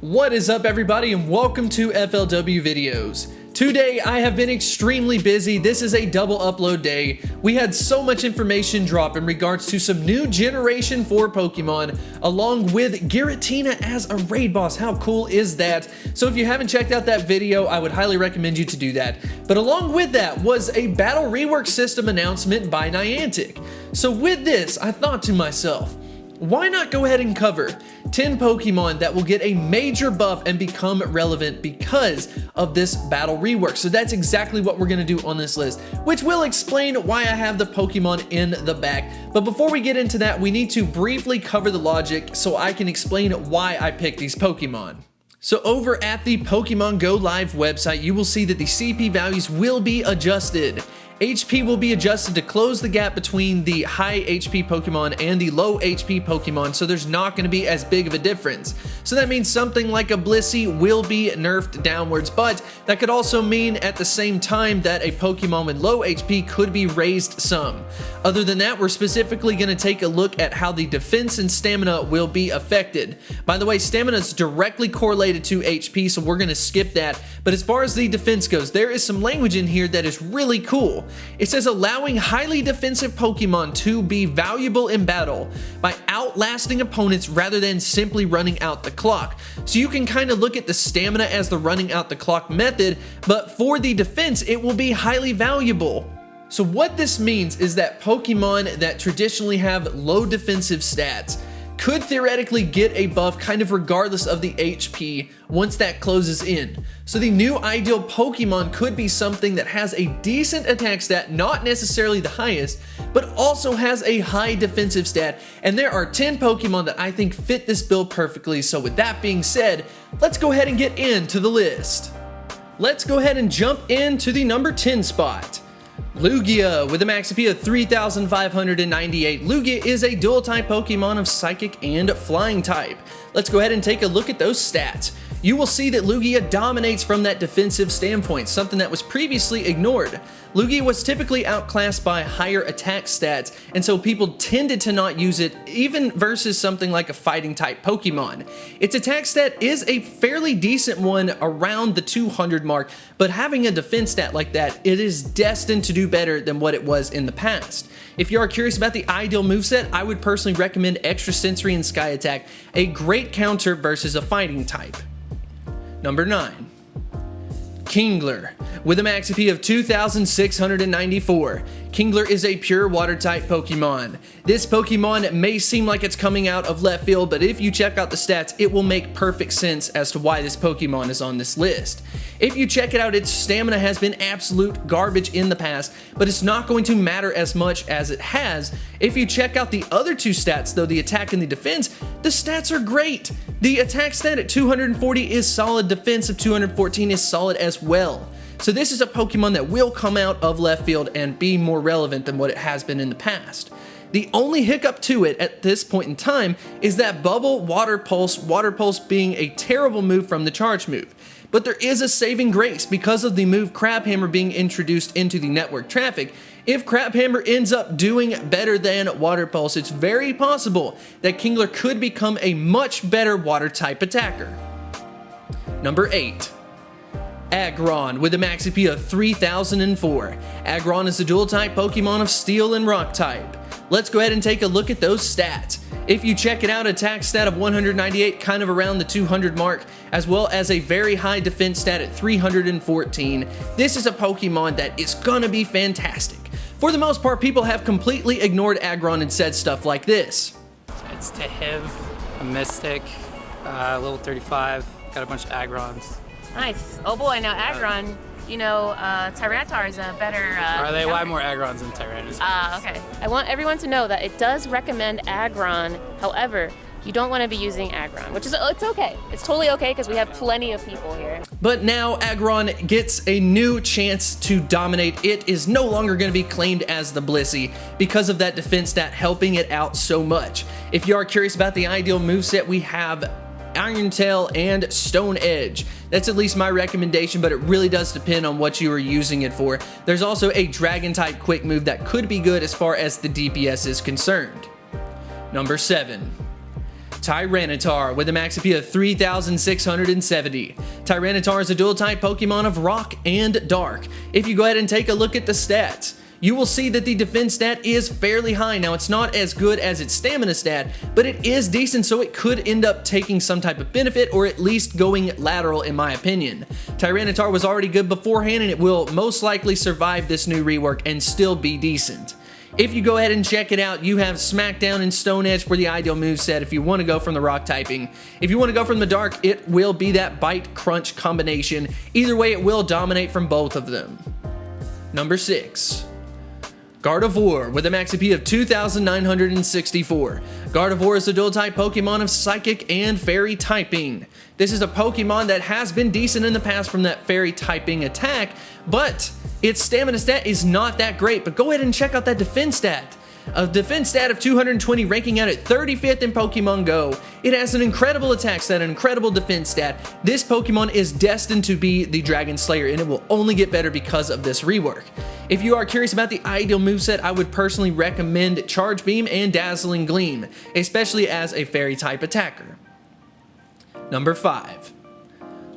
What is up, everybody, and welcome to FLW videos. Today I have been extremely busy. This is a double upload day. We had so much information drop in regards to some new Generation 4 Pokemon, along with Giratina as a raid boss. How cool is that? So if you haven't checked out that video, I would highly recommend you to do that. But along with that was a battle rework system announcement by Niantic. So with this, I thought to myself, why not go ahead and cover 10 Pokemon that will get a major buff and become relevant because of this battle rework? So that's exactly what we're going to do on this list, which will explain why I have the Pokemon in the back. But before we get into that, we need to briefly cover the logic so I can explain why I picked these Pokemon. So over at the Pokemon Go Live website, you will see that the CP values will be adjusted. HP will be adjusted to close the gap between the high HP Pokemon and the low HP Pokemon, so there's not going to be as big of a difference. So that means something like a Blissey will be nerfed downwards, but that could also mean at the same time that a Pokemon with low HP could be raised some. Other than that, we're specifically going to take a look at how the defense and stamina will be affected. By the way, stamina is directly correlated to HP, so we're going to skip that. But as far as the defense goes, there is some language in here that is really cool. It says allowing highly defensive Pokemon to be valuable in battle by outlasting opponents rather than simply running out the clock. So you can kind of look at the stamina as the running out the clock method, but for the defense, it will be highly valuable. So what this means is that Pokemon that traditionally have low defensive stats could theoretically get a buff kind of regardless of the HP once that closes in. So the new ideal Pokemon could be something that has a decent attack stat, not necessarily the highest, but also has a high defensive stat. And there are 10 Pokemon that I think fit this build perfectly. So with that being said, let's go ahead and get into the list. Let's go ahead and jump into the number 10 spot. Lugia, with a max AP of 3,598. Lugia is a dual-type Pokemon of Psychic and Flying type. Let's go ahead and take a look at those stats. You will see that Lugia dominates from that defensive standpoint, something that was previously ignored. Lugia was typically outclassed by higher attack stats, and so people tended to not use it even versus something like a fighting type Pokemon. Its attack stat is a fairly decent one around the 200 mark, but having a defense stat like that, it is destined to do better than what it was in the past. If you are curious about the ideal moveset, I would personally recommend Extra Sensory and Sky Attack, a great counter versus a fighting type. Number 9. Kingler, with a max AP of 2,694. Kingler is a pure water type Pokemon. This Pokemon may seem like it's coming out of left field, but if you check out the stats, it will make perfect sense as to why this Pokemon is on this list. If you check it out, its stamina has been absolute garbage in the past, but it's not going to matter as much as it has. If you check out the other two stats, though, the attack and the defense, the stats are great. The attack stat at 240 is solid, defense of 214 is solid as well. So this is a Pokemon that will come out of left field and be more relevant than what it has been in the past. The only hiccup to it at this point in time is that Bubble Water Pulse being a terrible move from the charge move. But there is a saving grace because of the move Crabhammer being introduced into the network traffic. If Crabhammer ends up doing better than Water Pulse, it's very possible that Kingler could become a much better water type attacker. Number 8. Aggron, with a max AP of 3,004. Aggron is a dual-type Pokemon of Steel and Rock type. Let's go ahead and take a look at those stats. If you check it out, attack stat of 198, kind of around the 200 mark, as well as a very high defense stat at 314. This is a Pokemon that is gonna be fantastic. For the most part, people have completely ignored Aggron and said stuff like this. It's Tehiv, a Mystic, level 35, got a bunch of Aggrons. Nice. Oh boy, now Aggron, you know, Tyranitar is a better... Are they? Why more Aggrons than Tyranitar? Okay. I want everyone to know that it does recommend Aggron. However, you don't want to be using Aggron, which is, it's okay. It's totally okay because we have plenty of people here. But now Aggron gets a new chance to dominate. It is no longer going to be claimed as the Blissey because of that defense stat helping it out so much. If you are curious about the ideal moveset, we have Iron Tail and Stone Edge. That's at least my recommendation, but it really does depend on what you are using it for. There's also a Dragon type quick move that could be good as far as the DPS is concerned. Number 7. Tyranitar with a max AP of 3,670. Tyranitar is a dual type Pokemon of Rock and Dark. If you go ahead and take a look at the stats, you will see that the defense stat is fairly high. Now, it's not as good as its stamina stat, but it is decent, so it could end up taking some type of benefit or at least going lateral in my opinion. Tyranitar was already good beforehand and it will most likely survive this new rework and still be decent. If you go ahead and check it out, you have Smackdown and Stone Edge for the ideal moveset if you want to go from the rock typing. If you want to go from the dark, it will be that Bite Crunch combination. Either way, it will dominate from both of them. Number 6. Gardevoir with a max AP of 2,964. Gardevoir is a dual type Pokemon of Psychic and Fairy typing. This is a Pokemon that has been decent in the past from that Fairy typing attack, but its stamina stat is not that great. But go ahead and check out that defense stat. A defense stat of 220, ranking out at 35th in Pokemon Go. It has an incredible attack stat, an incredible defense stat. This Pokemon is destined to be the Dragon Slayer, and it will only get better because of this rework. If you are curious about the ideal moveset, I would personally recommend Charge Beam and Dazzling Gleam, especially as a Fairy type attacker. Number 5.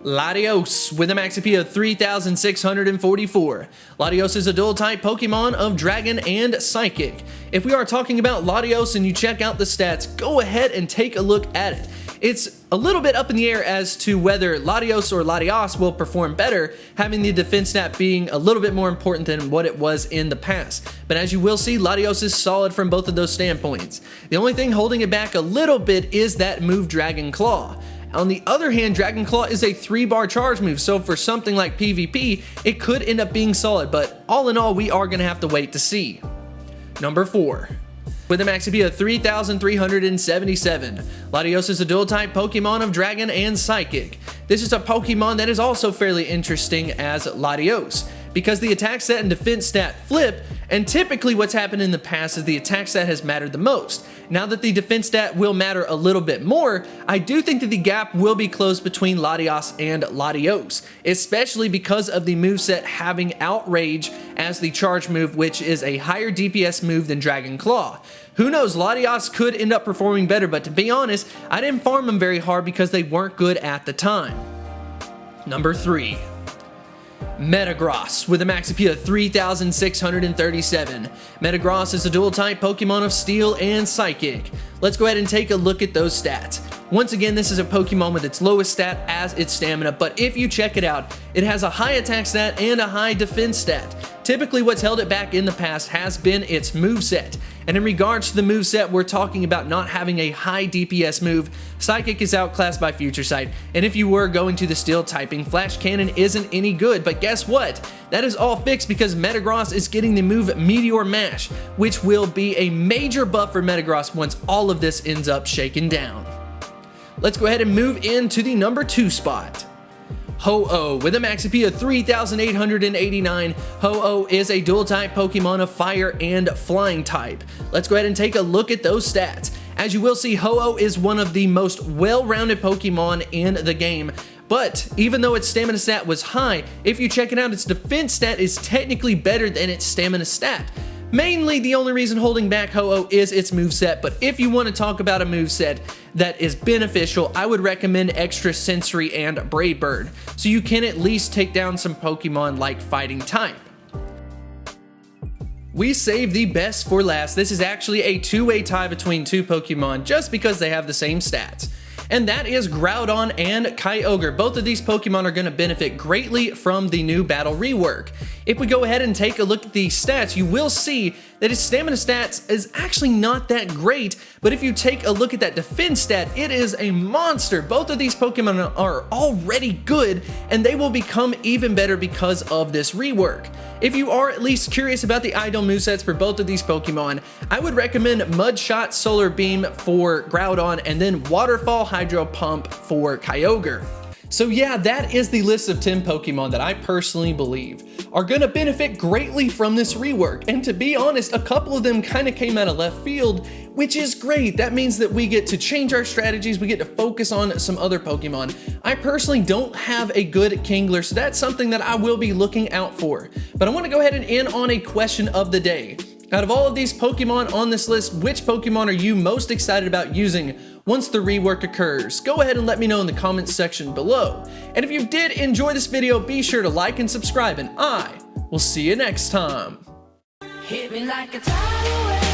Latios with a max AP of 3,644. Latios is a dual type Pokemon of Dragon and Psychic. If we are talking about Latios and you check out the stats, go ahead and take a look at it. It's a little bit up in the air as to whether Latios or Latios will perform better, having the defense stat being a little bit more important than what it was in the past. But as you will see, Latios is solid from both of those standpoints. The only thing holding it back a little bit is that move Dragon Claw. On the other hand, Dragon Claw is a 3-bar charge move, so for something like PvP, it could end up being solid, but all in all, we are going to have to wait to see. Number 4. With a max AP of 3,377, Latios is a dual type Pokemon of Dragon and Psychic. This is a Pokemon that is also fairly interesting as Latios, because the attack stat and defense stat flip, and typically what's happened in the past is the attack stat has mattered the most. Now that the defense stat will matter a little bit more, I do think that the gap will be closed between Latios and Latios, especially because of the moveset having Outrage as the charge move, which is a higher DPS move than Dragon Claw. Who knows, Latios could end up performing better, but to be honest, I didn't farm them very hard because they weren't good at the time. Number 3. Metagross with a max AP of 3,637. Metagross is a dual type Pokemon of Steel and Psychic. Let's go ahead and take a look at those stats. Once again, this is a Pokemon with its lowest stat as its stamina, but if you check it out, it has a high attack stat and a high defense stat. Typically what's held it back in the past has been its moveset. And in regards to the moveset, we're talking about not having a high DPS move. Psychic is outclassed by Future Sight, and if you were going to the Steel typing, Flash Cannon isn't any good, but guess what? That is all fixed because Metagross is getting the move Meteor Mash, which will be a major buff for Metagross once all of this ends up shaken down. Let's go ahead and move into the number 2 spot. Ho-Oh with a max AP of 3,889. Ho-Oh is a dual type Pokemon of Fire and Flying type. Let's go ahead and take a look at those stats. As you will see, Ho-Oh is one of the most well-rounded Pokemon in the game. But even though its stamina stat was high, if you check it out, its defense stat is technically better than its stamina stat. Mainly, the only reason holding back Ho-Oh is its moveset, but if you want to talk about a moveset that is beneficial, I would recommend Extra Sensory and Brave Bird, so you can at least take down some Pokemon like Fighting type. We saved the best for last. This is actually a two-way tie between two Pokemon just because they have the same stats. And that is Groudon and Kyogre. Both of these Pokemon are going to benefit greatly from the new battle rework. If we go ahead and take a look at the stats, you will see that his stamina stats is actually not that great, but if you take a look at that defense stat, it is a monster. Both of these Pokemon are already good, and they will become even better because of this rework. If you are at least curious about the ideal movesets for both of these Pokemon, I would recommend Mud Shot Solar Beam for Groudon and then Waterfall Hydro Pump for Kyogre. So yeah, that is the list of 10 Pokemon that I personally believe are going to benefit greatly from this rework. And to be honest, a couple of them kind of came out of left field, which is great. That means that we get to change our strategies, we get to focus on some other Pokemon. I personally don't have a good Kingler, so that's something that I will be looking out for. But I want to go ahead and end on a question of the day. Out of all of these Pokemon on this list, which Pokemon are you most excited about using once the rework occurs? Go ahead and let me know in the comments section below. And if you did enjoy this video, be sure to like and subscribe, and I will see you next time. Hit me like a tidal wave.